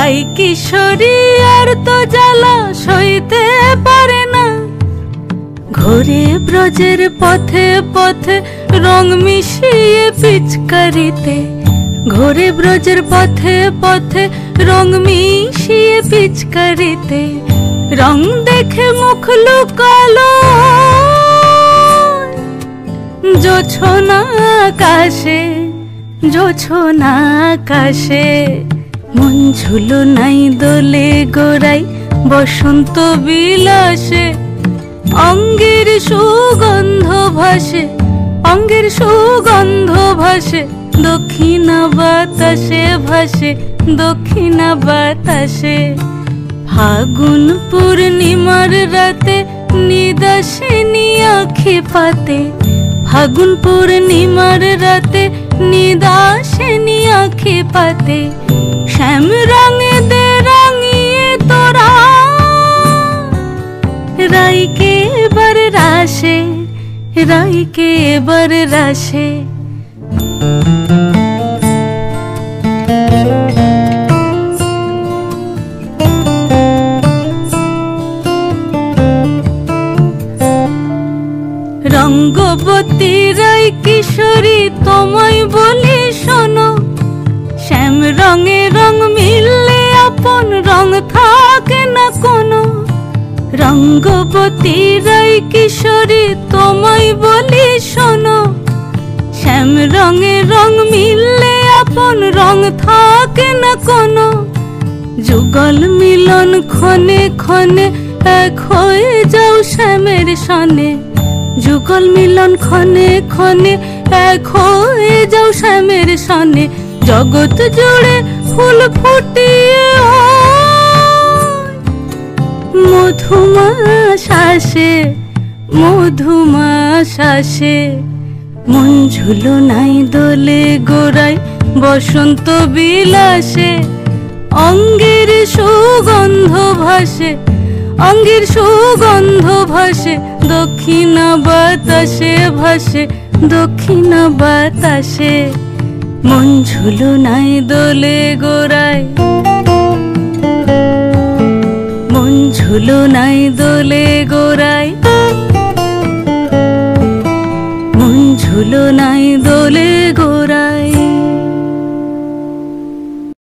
রাই কিশোরী আর তো জ্বালা সইতে পারে না। ঘোরে ব্রজের পথে পথে রং মিশিয়ে পিচকারিতে, ঘোরে ব্রজের পথে পথে রং মিশিয়ে পিচকারিতে। রং দেখে মুখ লুকালো জোছনা আকাশে, জোছনা আকাশে। মন ঝুলো নাই দোলে গোড়াই বসন্ত বিলাসে। অঙ্গের সুগন্ধ ভাসে, অঙ্গের সুগন্ধ ভাসে, দক্ষিণা বাতাসে ভাসে, দক্ষিণা বাতাসে। ফাগুন পূর্ণিমার রাতে নিদাসিনী আঁখি পাতে, ফাগুন পূর্ণিমার রাতে নিদাসিনী আঁখি পাতে। শ্যাম রঙে দে রাঙিয়ে তোরা রাইকে এবার রাশে, রাইকে এবার রাশে। রঙ্গবতী রাই কিশোরী তোমায় বলি শোনো, শ্যাম রঙে রং মিললে আপন রং থাকে না কোনো। রঙ্গবতী রাই কিশোরী তোমায় বলি শোনো, শ্যাম রঙে রং মিললে আপন রং থাকে না কোনো। যুগল মিলন ক্ষণে ক্ষণে এক হয়ে যাও শ্যামের সনে, যুগল মিলন ক্ষণে ক্ষণে এক হয়ে যাও শ্যামের সনে। জগৎ জুড়ে ফুল ফুটিয়ে মধুমাশাসে, মধুমাশাসে। মন ঝুলো নাই দোলে গোড়াই বসন্ত বিলাসে। অঙ্গের সুগন্ধ ভাসে, অঙ্গের সুগন্ধ ভাসে, দক্ষিণা বাতাসে ভাসে, দক্ষিণা বাতাসে। মন ঝুলো নাই দোলে গোড়ায়, মন ঝুলো নাই দোলে গোড়ায়, মন ঝুলো নাই দোলে